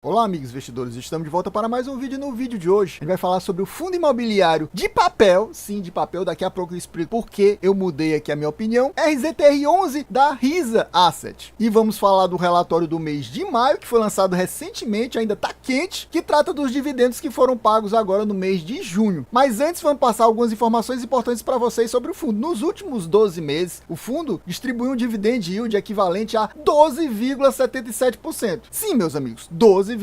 Olá amigos investidores, estamos de volta para mais um vídeo. No vídeo de hoje a gente vai falar sobre o fundo imobiliário de papel, sim, de papel. Daqui a pouco eu explico por que eu mudei aqui a minha opinião. RZTR11 da Risa Asset. E vamos falar do relatório do mês de maio, que foi lançado recentemente, ainda está quente, que trata dos dividendos que foram pagos agora no mês de junho. Mas antes vamos passar algumas informações importantes para vocês sobre o fundo. Nos últimos 12 meses, o fundo distribuiu um dividend yield equivalente a 12,77%. Sim, meus amigos, 12,77%,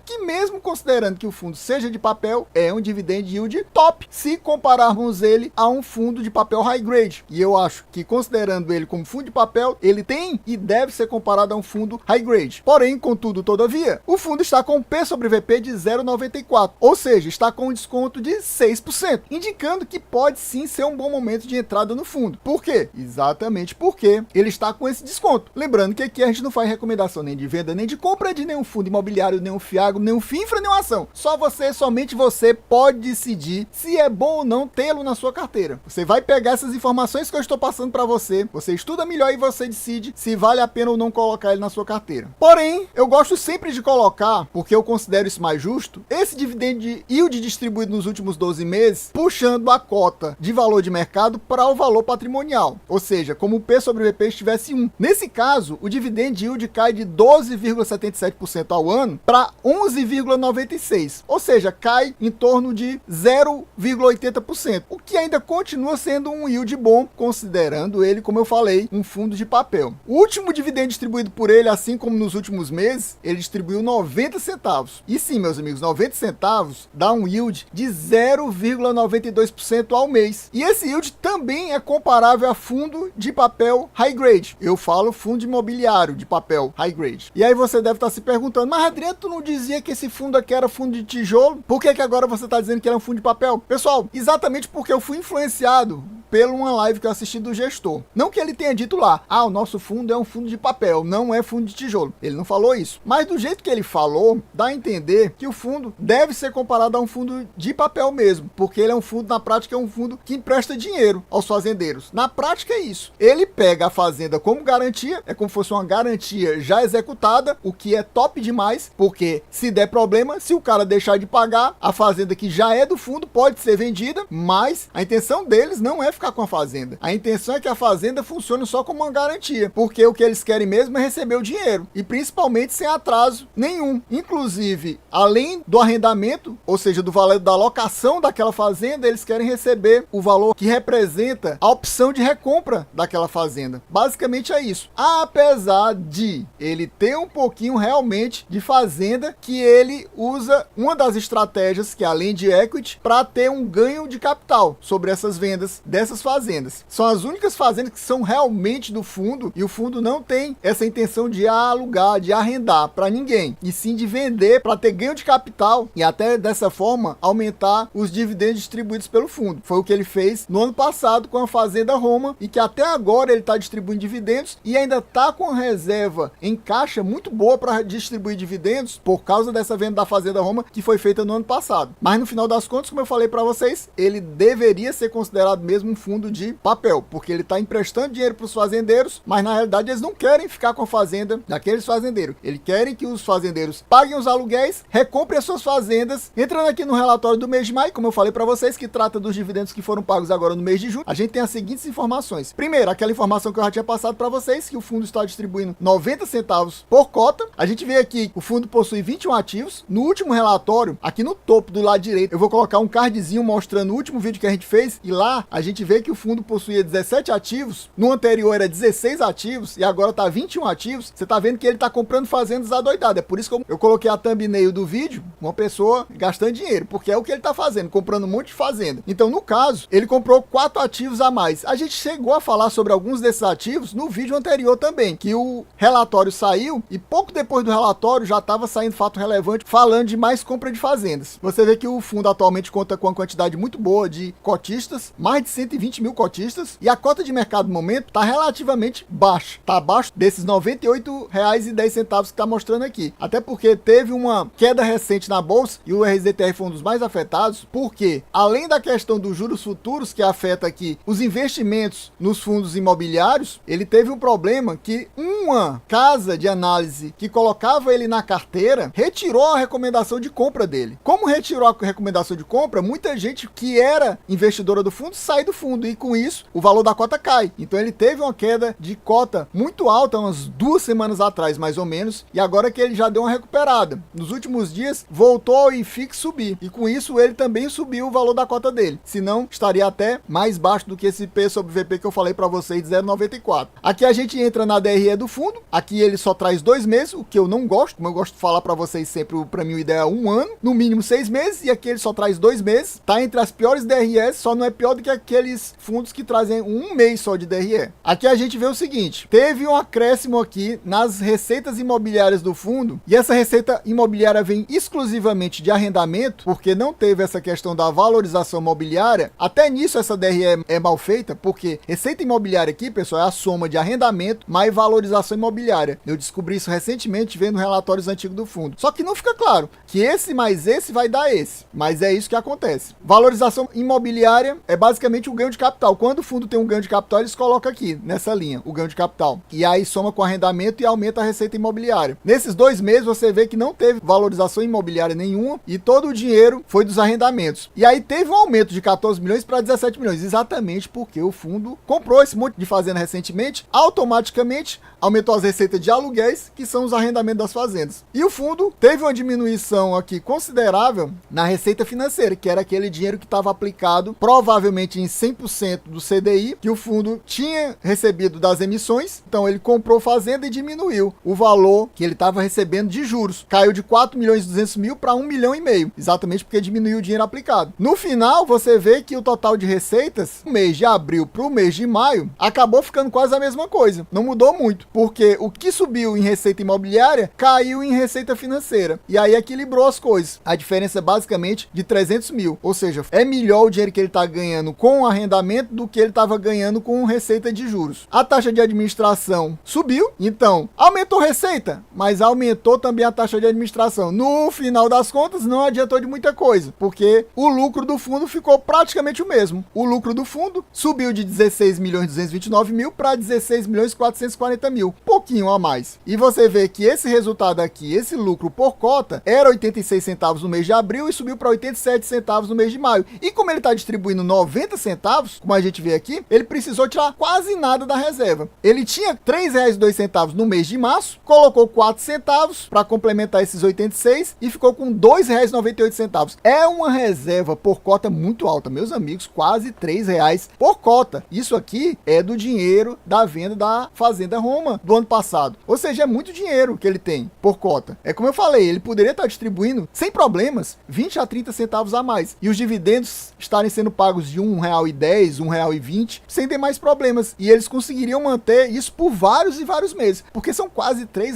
que mesmo considerando que o fundo seja de papel, é um dividend yield top, se compararmos ele a um fundo de papel high grade. E eu acho que, considerando ele como fundo de papel, ele tem e deve ser comparado a um fundo high grade. Porém, contudo, todavia, o fundo está com P sobre VP de 0,94, ou seja, está com um desconto de 6%, indicando que pode sim ser um bom momento de entrada no fundo. Por quê? Exatamente porque ele está com esse desconto. Lembrando que aqui a gente não faz recomendação nem de venda, nem de compra de nenhum fundo imobiliário, nenhum fiagro, nenhum FINFRA, nenhuma ação. Só você, somente você pode decidir se é bom ou não tê-lo na sua carteira. Você vai pegar essas informações que eu estou passando para você, você estuda melhor e você decide se vale a pena ou não colocar ele na sua carteira. Porém, eu gosto sempre de colocar, porque eu considero isso mais justo, esse dividend yield distribuído nos últimos 12 meses, puxando a cota de valor de mercado para o valor patrimonial. Ou seja, como o P sobre VP estivesse 1. Nesse caso, o dividend yield cai de 12,77% ao ano para 11,96%, ou seja, cai em torno de 0,80%, o que ainda continua sendo um yield bom, considerando ele, como eu falei, um fundo de papel. O último dividendo distribuído por ele, assim como nos últimos meses, ele distribuiu 90 centavos. E sim, meus amigos, 90 centavos dá um yield de 0,92% ao mês. E esse yield também é comparável a fundo de papel high grade. Eu falo fundo imobiliário de papel high grade. E aí você deve estar se perguntando, mas Adriano, tu não dizia que esse fundo aqui era fundo de tijolo? Por que agora você está dizendo que era um fundo de papel? Pessoal, exatamente porque eu fui influenciado pela uma live que eu assisti do gestor. Não que ele tenha dito lá, o nosso fundo é um fundo de papel, não é fundo de tijolo. Ele não falou isso. Mas do jeito que ele falou, dá a entender que o fundo deve ser comparado a um fundo de papel mesmo, porque ele é um fundo, na prática, é um fundo que empresta dinheiro aos fazendeiros. Na prática é isso. Ele pega a fazenda como garantia, é como se fosse uma garantia já executada, o que é top demais, porque se der problema, se o cara deixar de pagar, a fazenda que já é do fundo pode ser vendida, mas a intenção deles não é ficar com a fazenda. A intenção é que a fazenda funcione só como uma garantia, porque o que eles querem mesmo é receber o dinheiro, e principalmente sem atraso nenhum. Inclusive, além do arrendamento, ou seja, do valor da locação daquela fazenda, eles querem receber o valor que representa a opção de recompra daquela fazenda. Basicamente é isso. Apesar de ele ter um pouquinho realmente de fazenda, que ele usa uma das estratégias, que é além de equity, para ter um ganho de capital sobre essas vendas dessas fazendas. São as únicas fazendas que são realmente do fundo, e o fundo não tem essa intenção de alugar, de arrendar para ninguém, e sim de vender para ter ganho de capital e até dessa forma aumentar os dividendos distribuídos pelo fundo. Foi o que ele fez no ano passado com a Fazenda Roma, e que até agora ele está distribuindo dividendos e ainda está com reserva em caixa muito boa para distribuir dividendos por causa dessa venda da Fazenda Roma que foi feita no ano passado. Mas no final das contas, como eu falei para vocês, ele deveria ser considerado mesmo um fundo de papel, porque ele está emprestando dinheiro para os fazendeiros, mas na realidade eles não querem ficar com a fazenda daqueles fazendeiros. Eles querem que os fazendeiros paguem os aluguéis, recomprem as suas fazendas. Entrando aqui no relatório do mês de maio, como eu falei para vocês, que trata dos dividendos que foram pagos agora no mês de junho, a gente tem as seguintes informações. Primeiro, aquela informação que eu já tinha passado para vocês, que o fundo está distribuindo 90 centavos por cota. A gente vê aqui que o fundo possui 21 ativos. No último relatório, aqui no topo do lado direito, eu vou colocar um cardzinho mostrando o último vídeo que a gente fez, e lá a gente vê que o fundo possuía 17 ativos, no anterior era 16 ativos, e agora tá 21 ativos. Você tá vendo que ele tá comprando fazendas adoidadas. É por isso que eu coloquei a thumbnail do vídeo, uma pessoa gastando dinheiro, porque é o que ele tá fazendo, comprando um monte de fazenda. Então, no caso, ele comprou 4 ativos a mais. A gente chegou a falar sobre alguns desses ativos no vídeo anterior também, que o relatório saiu, e pouco depois do relatório já estava saindo fato relevante falando de mais compra de fazendas. Você vê que o fundo atualmente conta com uma quantidade muito boa de cotistas, mais de 120 mil cotistas e a cota de mercado no momento está relativamente baixa. Está abaixo desses R$ 98,10 que está mostrando aqui. Até porque teve uma queda recente na bolsa e o RZTR foi um dos mais afetados, porque além da questão dos juros futuros que afeta aqui os investimentos nos fundos imobiliários, ele teve um problema que uma casa de análise que colocava ele na carteira retirou a recomendação de compra dele. Como retirou a recomendação de compra, muita gente que era investidora do fundo sai do fundo e com isso o valor da cota cai. Então ele teve uma queda de cota muito alta umas 2 semanas atrás, mais ou menos, e agora que ele já deu uma recuperada. Nos últimos dias voltou ao IFIX subir e com isso ele também subiu o valor da cota dele. Senão estaria até mais baixo do que esse P sobre VP que eu falei para vocês de 0,94. Aqui a gente entra na DRE do fundo. Aqui ele só traz 2 meses, o que eu não gosto. Como eu gosto de falar para vocês sempre, para mim o ideal é 1 ano, no mínimo 6 meses, e aqui ele só traz 2 meses. Tá entre as piores DREs, só não é pior do que aqueles fundos que trazem 1 mês só de DRE. Aqui a gente vê o seguinte, teve um acréscimo aqui nas receitas imobiliárias do fundo, e essa receita imobiliária vem exclusivamente de arrendamento, porque não teve essa questão da valorização imobiliária. Até nisso essa DRE é mal feita, porque receita imobiliária aqui, pessoal, é a soma de arrendamento mais valorização imobiliária. Eu descobri isso recentemente vendo relatórios antigos do fundo. Só que não fica claro que esse mais esse vai dar esse, mas é isso que acontece. Valorização imobiliária é basicamente o ganho de capital. Quando o fundo tem um ganho de capital, eles colocam aqui, nessa linha, o ganho de capital. E aí soma com arrendamento e aumenta a receita imobiliária. Nesses 2 meses você vê que não teve valorização imobiliária nenhuma e todo o dinheiro foi dos arrendamentos. E aí teve um aumento de 14 milhões para 17 milhões, exatamente porque o fundo comprou esse monte de fazenda recentemente, automaticamente aumentou as receitas de aluguéis, que são os arrendamentos das fazendas. E o fundo teve uma diminuição aqui considerável na receita financeira, que era aquele dinheiro que estava aplicado provavelmente em 100% do CDI, que o fundo tinha recebido das emissões. Então ele comprou fazenda e diminuiu o valor que ele estava recebendo de juros. Caiu de 4 milhões e 200 mil para 1,5 milhão, exatamente porque diminuiu o dinheiro aplicado. No final, você vê que o total de receitas, do mês de abril para o mês de maio, acabou ficando quase a mesma coisa. Não mudou muito, porque o que subiu em receita imobiliária caiu em receita financeira. E aí equilibrou as coisas. A diferença é basicamente de 300 mil. Ou seja, é melhor o dinheiro que ele está ganhando com arrendamento do que ele estava ganhando com receita de juros. A taxa de administração subiu, então aumentou receita, mas aumentou também a taxa de administração. No final das contas, não adiantou de muita coisa, porque o lucro do fundo ficou praticamente o mesmo. O lucro do fundo subiu de 16 milhões 229 mil para 16 milhões 440 mil, pouquinho a mais. E você vê que esse resultado aqui, esse lucro por cota, era 86 centavos no mês de abril e subiu para 87 centavos no mês de maio. E como ele está distribuindo 90 centavos, como a gente vê aqui, ele precisou tirar quase nada da reserva. Ele tinha R$ 3,02 no mês de março, colocou 4 centavos para complementar esses 86 e ficou com R$ 2,98. É uma reserva por cota muito alta, meus amigos, quase R$ 3 por cota. Isso aqui é do dinheiro da venda da Fazenda Roma do ano passado. Ou seja, é muito dinheiro que ele tem por cota. É como eu falei, ele poderia estar distribuindo sem problemas 20 a 30 centavos a mais. E os dividendos estarem sendo pagos de R$ 1,10, R$ 1,20, sem ter mais problemas. E eles conseguiriam manter isso por vários e vários meses, porque são quase R$ 3.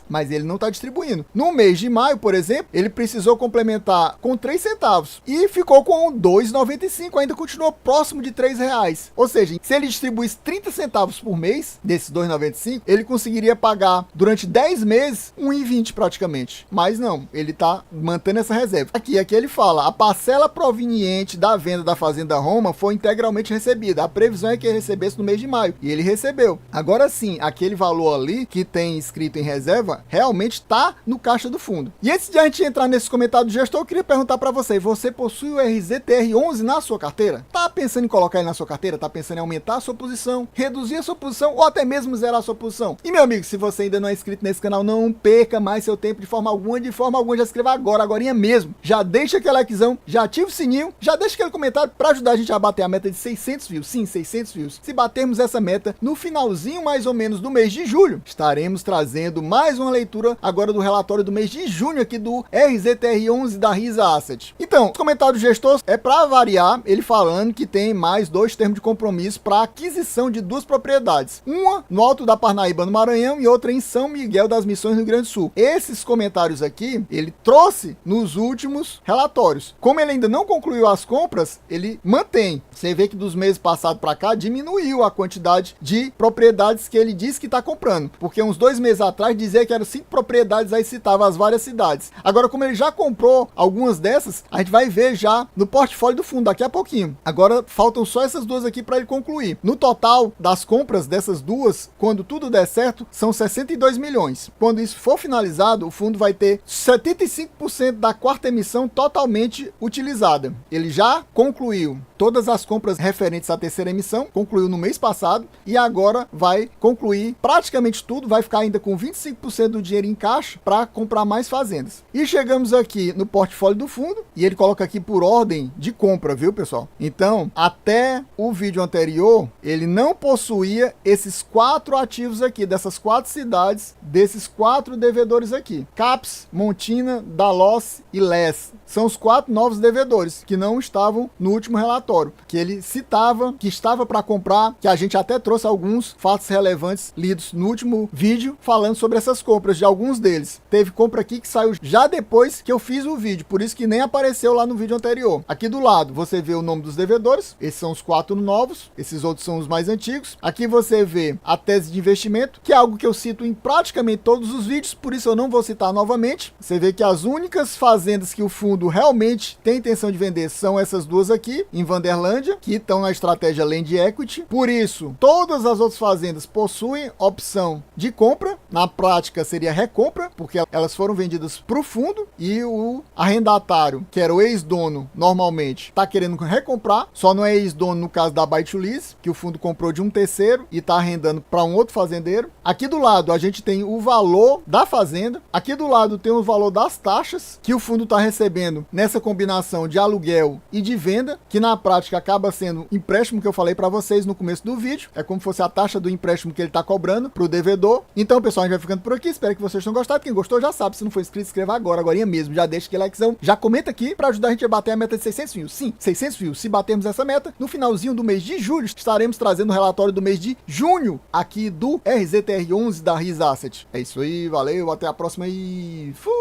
Mas ele não está distribuindo. No mês de maio, por exemplo, ele precisou complementar com 3 centavos e ficou com R$ 2,95, ainda continuou próximo de R$ 3. Ou seja, se ele distribuísse 30 centavos por mês, desses 2,95, ele conseguiria pagar durante 10 meses R$ 1,20 praticamente. Mas não, ele está mantendo essa reserva. Aqui ele fala, a parcela proveniente da venda da Fazenda Roma foi integralmente recebida. A previsão é que ele recebesse no mês de maio. E ele recebeu. Agora sim, aquele valor ali que tem escrito em reserva, realmente está no caixa do fundo. E antes de a gente entrar nesse comentário do gestor, eu queria perguntar para você possui o RZTR11 na sua carteira? Tá pensando em colocar ele na sua carteira? Tá pensando em aumentar a sua posição, reduzir a sua posição ou até mesmo zerar a sua posição? E meu amigo, se você ainda não é inscrito nesse canal, não perca mais seu tempo de forma alguma, já se inscreva agorinha mesmo. Já deixa aquele likezão, já ativa o sininho, já deixa aquele comentário para ajudar a gente a bater a meta de 600 views. Sim, 600 views. Se batermos essa meta no finalzinho mais ou menos do mês de julho, estaremos trazendo mais uma leitura agora do relatório do mês de junho aqui do RZTR11 da Risa Asset. Então, o comentário do gestor é para variar, ele falando que tem mais 2 termos de compromisso para aquisição de 2 propriedades. Uma no Alto da Parnaíba, no Maranhão, e outra em São Miguel das Missões, no Rio Grande do Sul. Esses comentários aqui, ele trouxe nos últimos relatórios. Como ele ainda não concluiu as compras, ele mantém. você vê que dos meses passados para cá diminuiu a quantidade de propriedades que ele disse que está comprando, porque uns 2 meses atrás dizia que eram 5 propriedades, aí citava as várias cidades. Agora, como ele já comprou algumas dessas, a gente vai ver já no portfólio do fundo daqui a pouquinho. Agora faltam só essas duas aqui para ele concluir. No total das compras dessas duas, quando tudo der certo, são 62 milhões. Quando isso for finalizado, o fundo vai ter 75% da quarta emissão totalmente utilizada. Ele já concluiu todas as compras referentes à terceira emissão, concluiu no mês passado e agora vai concluir praticamente tudo, vai ficar ainda com 25% do dinheiro em caixa para comprar mais fazendas. E chegamos aqui no portfólio do fundo e ele coloca aqui por ordem de compra, viu, pessoal? Então, até o vídeo anterior, ele não possuía esses 4 ativos aqui, dessas 4 cidades, desses 4 devedores aqui. Caps, Montina, Dalhousie e Les. São os 4 novos devedores que não estavam no último relatório, que ele citava que estava para comprar, que a gente até trouxe alguns fatos relevantes lidos no último vídeo, falando sobre essas compras de alguns deles. Teve compra aqui que saiu já depois que eu fiz o vídeo, por isso que nem apareceu lá no vídeo anterior. Aqui do lado você vê o nome dos devedores, esses são os 4 novos, esses outros são os mais antigos. Aqui você vê a tese de investimento, que é algo que eu cito em praticamente todos os vídeos, por isso eu não vou citar novamente. Você vê que as únicas fazendas que o fundo realmente tem intenção de vender são essas duas aqui, em Vanderlândia, que estão na estratégia Land Equity. Por isso, todas as outras fazendas possuem opção de compra, na prática seria recompra, porque elas foram vendidas para o fundo e o arrendatário, que era o ex-dono normalmente, está querendo recomprar, só não é ex-dono no caso da Buy to Lease, que o fundo comprou de um terceiro e está arrendando para um outro fazendeiro. Aqui do lado a gente tem o valor da fazenda, aqui do lado tem o valor das taxas que o fundo está recebendo nessa combinação de aluguel e de venda, que na prática acaba sendo empréstimo, que eu falei para vocês no começo do vídeo, é como se fosse a taxa do empréstimo que ele está cobrando para o devedor. Então, pessoal, a gente vai ficando por aqui, espero que vocês tenham gostado. Quem gostou já sabe, se não for inscrito, se inscreva agora mesmo, já deixa aquele likezão, já comenta aqui para ajudar a gente a bater a meta de 600 views. Sim, 600 views. Se batermos essa meta, no finalzinho do mês de julho, estaremos trazendo o relatório do mês de junho aqui do RZTR11 da Riza Asset. É isso aí, valeu, até a próxima e fui!